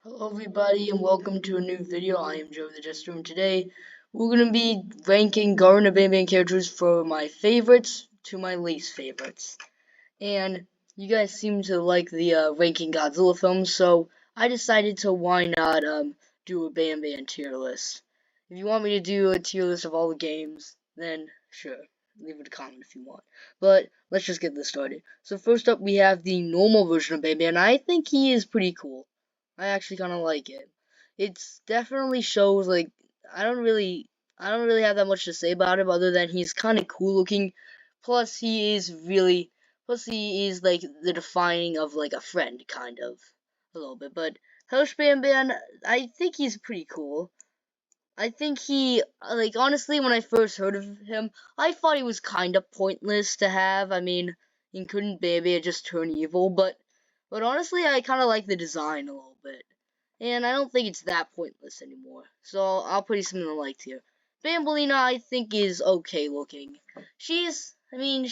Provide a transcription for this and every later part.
Hello everybody and welcome to a new video. I am Joe the Jester and today we're going to be ranking Garten of Banban characters from my favorites to my least favorites. And you guys seem to like the ranking Godzilla films, so I decided to why not do a Banban tier list. If you want me to do a tier list of all the games, then sure, leave it a comment if you want. But let's just get this started. So first up we have the normal version of Banban. I think he is pretty cool. I actually kind of like it. It's definitely shows like I don't really I don't really have that much to say about him other than he's kind of cool looking. Plus he is like the defining of like a friend kind of a little bit. But Hellish Banban, I think he's pretty cool. I think he like honestly when I first heard of him, I thought he was kind of pointless to have. I mean, he couldn't maybe just turn evil, but honestly, I kind of like the design a little bit. And I don't think it's that pointless anymore. So I'll put some in the like tier. Bambolina, I think, is okay looking. She's pretty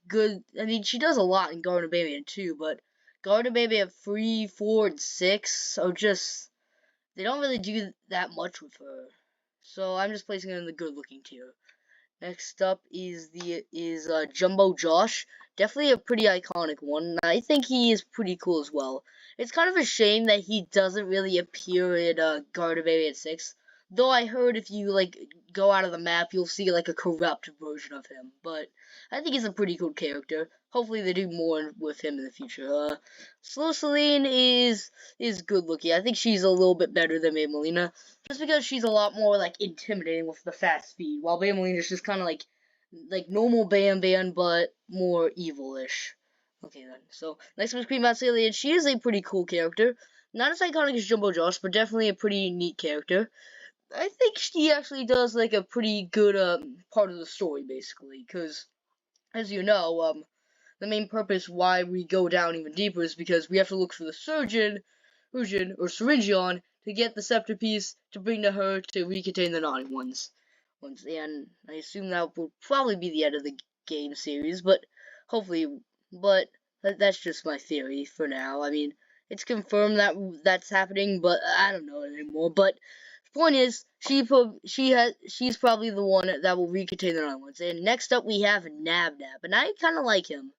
good. I mean, she does a lot in Garden of Banban too, but Garden of Banban 3, 4, and 6 are just, they don't really do that much with her. So I'm just placing her in the good looking tier. Next up is Jumbo Josh. Definitely a pretty iconic one. I think he is pretty cool as well. It's kind of a shame that he doesn't really appear in Garden Baby 6. Though I heard if you like go out of the map, you'll see like a corrupt version of him. But I think he's a pretty cool character. Hopefully they do more with him in the future. Slow Celine is good looking. I think she's a little bit better than Maybellina just because she's a lot more like intimidating with the fast speed, while Banban is just kind of like normal Banban but more evilish. Okay then. So next up is Queen Matsalian. She is a pretty cool character. Not as iconic as Jumbo Josh, but definitely a pretty neat character. I think she actually does like a pretty good part of the story basically, because as you know, the main purpose why we go down even deeper is because we have to look for the Surgeon or Syringeon to get the scepter piece to bring to her to recontain the naughty ones. And I assume that will probably be the end of the game series, but hopefully, but that's just my theory for now. I mean, it's confirmed that that's happening, but I don't know anymore. But the point is, she's probably the one that will recontain the naughty ones. And next up, we have Nab Nab, and I kind of like him.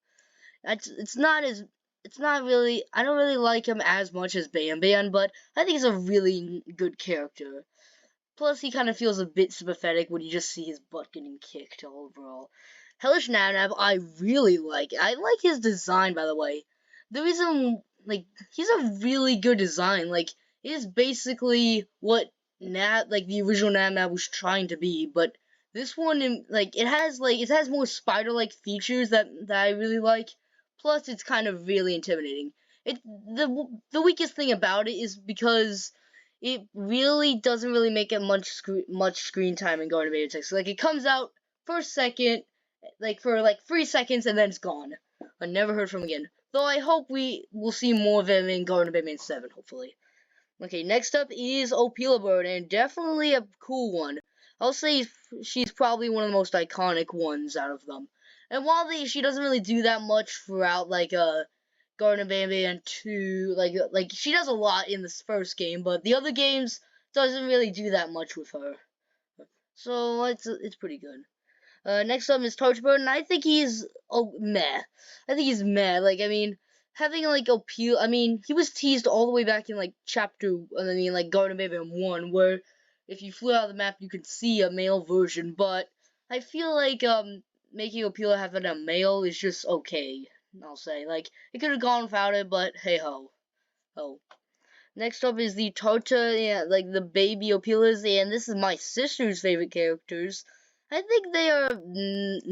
It's not really, I don't really like him as much as Banban, but I think he's a really good character. Plus, he kind of feels a bit sympathetic when you just see his butt getting kicked overall. Hellish Nabnab, I really like. I like his design, by the way. The reason, like, he's a really good design. Like, it is basically what like the original Nabnab was trying to be, but this one, like, it has more spider-like features that I really like. Plus, it's kind of really intimidating. The weakest thing about it is because it really doesn't really make it much screen time in Garden of Banban 6. Like, it comes out first second, like for like 3 seconds, and then it's gone. I never heard from him again. Though I hope we will see more of him in Garden of Banban 7, hopefully. Okay, next up is Opila Bird, and definitely a cool one. I'll say she's probably one of the most iconic ones out of them. And while she doesn't really do that much throughout, like, Garden of Banban 2, like she does a lot in this first game, but the other games doesn't really do that much with her. So it's pretty good. Next up is Torchbird, and I think he's meh. I think he's meh. Like, I mean, having like appeal. I mean, he was teased all the way back in like like Garden of Banban 1, where if you flew out of the map, you could see a male version. But I feel like making Opila having a male is just okay. I'll say, like, it could have gone without it, but hey ho. Oh. Next up is the Tarta, yeah, like the baby Opilas, and this is my sister's favorite characters. I think they are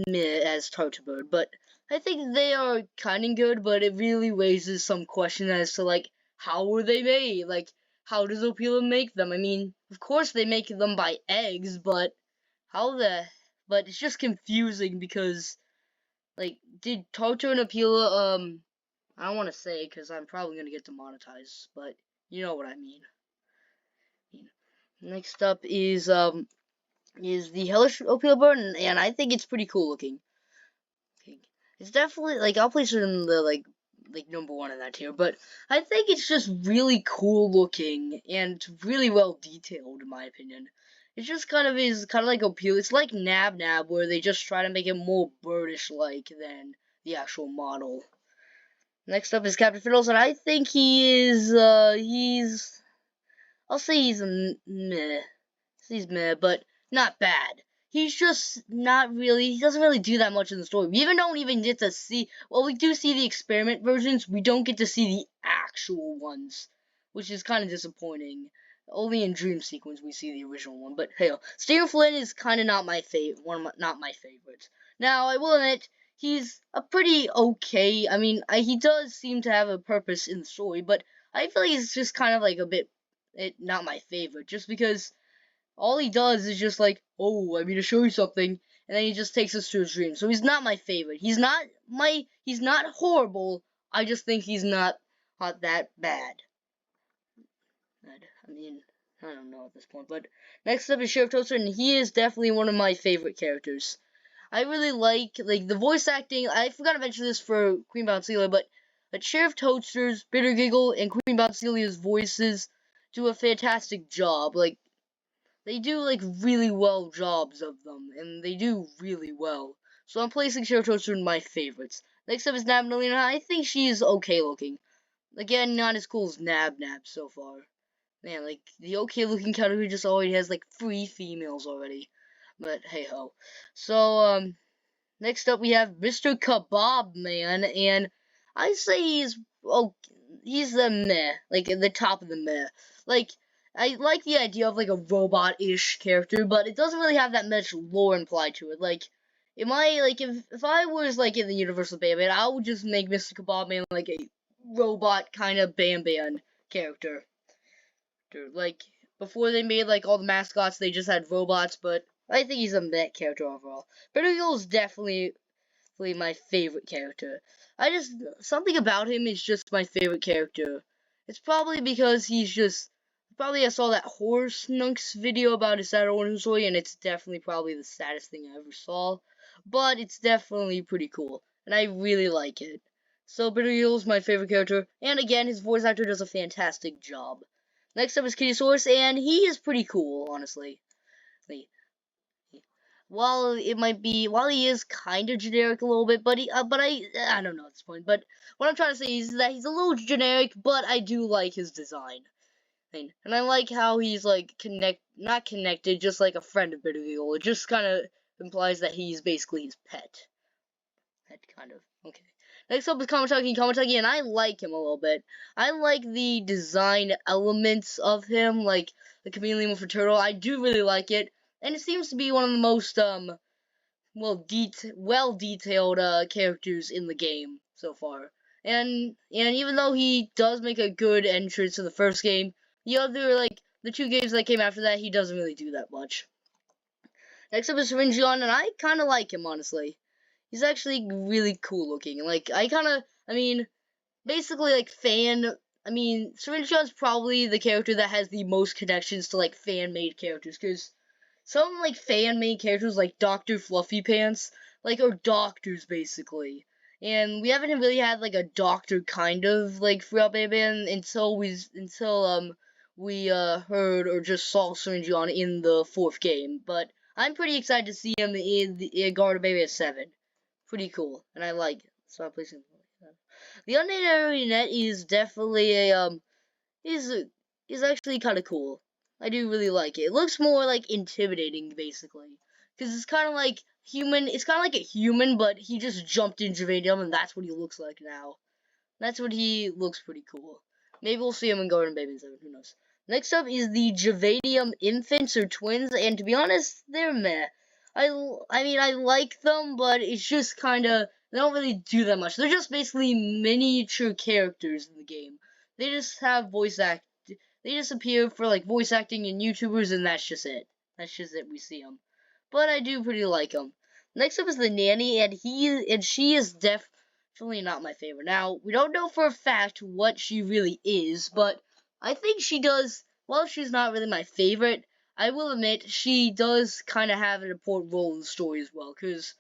meh as Tartabird, but I think they are kind of good, but it really raises some question as to, like, how were they made? Like, how does Opila make them? I mean, of course they make them by eggs, but how the... But it's just confusing because, like, did Tartar and Opila, I don't want to say because I'm probably going to get demonetized, but you know what I mean. Next up is the Hellish Opila Bird, and I think it's pretty cool looking. Okay. It's definitely, like, I'll place it in the, like, like #1 in that tier, but I think it's just really cool looking and really well detailed in my opinion. It just kind of is kind of like appeal. It's like Nab Nab where they just try to make it more birdish like than the actual model. Next up is Captain Fiddles, and I think I'll say he's a meh. He's meh, but not bad. He's just not really, he doesn't really do that much in the story. We don't even get to see, well, we do see the experiment versions, we don't get to see the actual ones, which is kind of disappointing. Only in Dream Sequence we see the original one, but hey, Steven Flynn is kind of not my favorite, not my favorites. Now, I will admit, he's a pretty okay, I mean, he does seem to have a purpose in the story, but I feel like he's just kind of like a bit, not my favorite, just because all he does is just like, oh, I mean to show you something, and then he just takes us to his dream. So he's not my favorite. He's not horrible. I just think he's not that bad. I mean, I don't know at this point. But next up is Sheriff Toaster, and he is definitely one of my favorite characters. I really like the voice acting. I forgot to mention this for Queen Bouncelia, but Sheriff Toaster's, Bitter Giggle, and Queen Bouncelia's voices do a fantastic job. Like, they do like really well jobs of them, and they do really well. So I'm placing Sheriff Toaster in my favorites. Next up is Nab Nalina. I think she's okay looking. Again, not as cool as Nab Nab so far. Man, like the okay looking category just already has like 3 females already. But hey ho. So next up we have Mr. Kebab Man, and I say he's the meh, like at the top of the meh. Like, I like the idea of like a robot-ish character, but it doesn't really have that much lore implied to it. Like, if I was like in the Universal Banban, I would just make Mr. Kebab Man like a robot kind of Banban character. Like, before they made like all the mascots, they just had robots, but I think he's a meh character overall. Benegal is definitely my favorite character. Something about him is just my favorite character. It's probably because I saw that Horse Nunks video about his sad origin story, and it's definitely probably the saddest thing I ever saw. But it's definitely pretty cool, and I really like it. So Benegal is my favorite character, and again, his voice actor does a fantastic job. Next up is Kittysaurus, and he is pretty cool, honestly. While he is kind of generic a little bit, but I don't know at this point. But what I'm trying to say is that he's a little generic, but I do like his design. And I like how he's like not connected, just like a friend of Bittergiggle. It just kind of implies that he's basically his pet. That kind of okay. Next up is Kamatagi, and I like him a little bit. I like the design elements of him, like the chameleon with a turtle. I do really like it. And it seems to be one of the most well detailed characters in the game so far. And even though he does make a good entrance to the first game, the 2 games that came after that, he doesn't really do that much. Next up is Syringeon, and I kind of like him, honestly. He's actually really cool looking. Like, basically, like, Syringeon's probably the character that has the most connections to, like, fan-made characters, because some, like, fan-made characters, like Dr. Fluffy Pants, like, are doctors, basically. And we haven't really had, like, a doctor kind of, like, throughout Banban until we heard or just saw Syringeon in the 4th game. But I'm pretty excited to see him in Garten Of Banban 7. Pretty cool, and I like it. So I'm placing the Unnamed Marionette is definitely is actually kind of cool. I do really like it. It looks more like intimidating, basically, because it's kind of like human. It's kind of like a human, but he just jumped in Javadium, and that's what he looks like now. That's what he looks pretty cool. Maybe we'll see him in Garten Baby 7. Who knows? Next up is the Javadium infants or twins, and to be honest, they're meh. I like them, but it's just kind of, they don't really do that much. They're just basically miniature characters in the game. They just have they just appear for like voice acting and YouTubers, and that's just it. That's just it. We see them, but I do pretty like them. Next up is the nanny, and she is definitely not my favorite. Now, we don't know for a fact what she really is, but I think she does. While she's not really my favorite, I will admit she does kind of have an important role in the story as well, because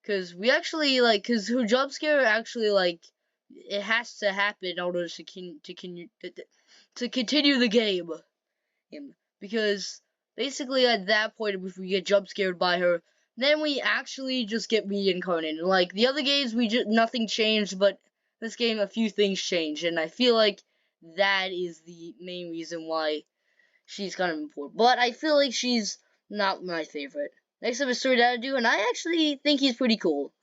her jump scare actually, like, it has to happen in order to continue the game. Because basically at that point, if we get jump scared by her, then we actually just get reincarnated. Like the other games, nothing changed, but this game a few things changed, and I feel like that is the main reason why she's kind of important. But I feel like she's not my favorite. Next up is Sir Dadadu, and I actually think he's pretty cool.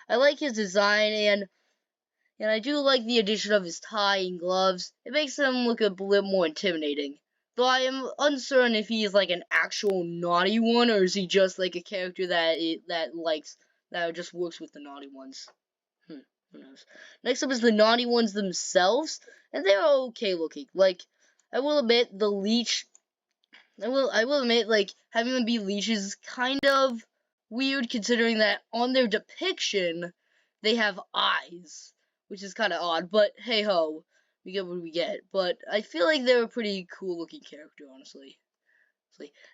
I like his design, and I do like the addition of his tie and gloves. It makes him look a bit more intimidating. Though I am uncertain if he is like an actual naughty one, or is he just like a character that just works with the naughty ones. Who knows? Next up is the naughty ones themselves, and they're okay looking. Like, I will admit, the leech. I will admit, like, having them be leeches is kind of weird, considering that on their depiction they have eyes, which is kind of odd. But hey ho, we get what we get. But I feel like they're a pretty cool looking character, honestly.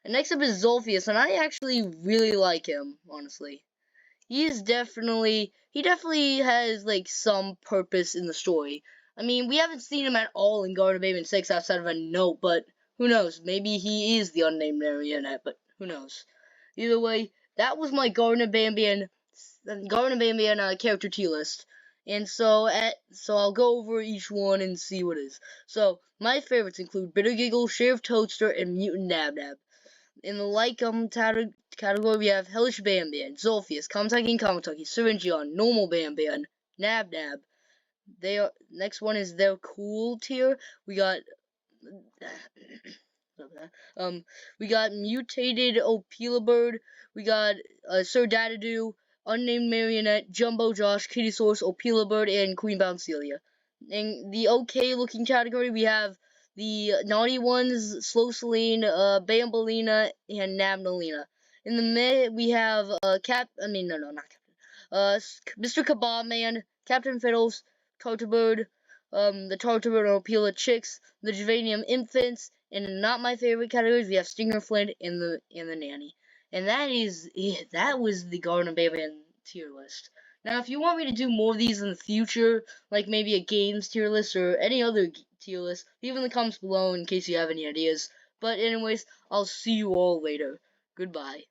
And next up is Zolfius, and I actually really like him, honestly. He definitely has like some purpose in the story. I mean, we haven't seen him at all in Garten of Banban 6 outside of a note, but who knows? Maybe he is the unnamed marionette, but who knows? Either way, that was my Garten of Banban character tier list. And so I'll go over each one and see what it is. So my favorites include Bitter Giggle, Sheriff Toadster, and Mutant Nab Nab. In the category, we have Hellish Banban, Zolfius, Kamataki and Kamataki, Syringeon, Normal Banban, Nab Nab. Next one is their cool tier. We got we got Mutated Opilabird, we got Sir Dadadu, Unnamed Marionette, Jumbo Josh, Kitty Source, Opilabird, and Queen Bouncelia. In the okay looking category, we have the naughty ones, Slow Celine, Bambolina, and Nabnalina. In the mid, we have not Captain. Mr. Kebab Man, Captain Fiddles, Tartarbird, the Tartarbird and Opila Chicks, the Javanium Infants, and in not my favorite categories, we have Stinger Flint and the Nanny. And that is it. That was the Garden of Banban tier list. Now, if you want me to do more of these in the future, like maybe a games tier list or any other tier list, leave in the comments below in case you have any ideas. But anyways, I'll see you all later. Goodbye.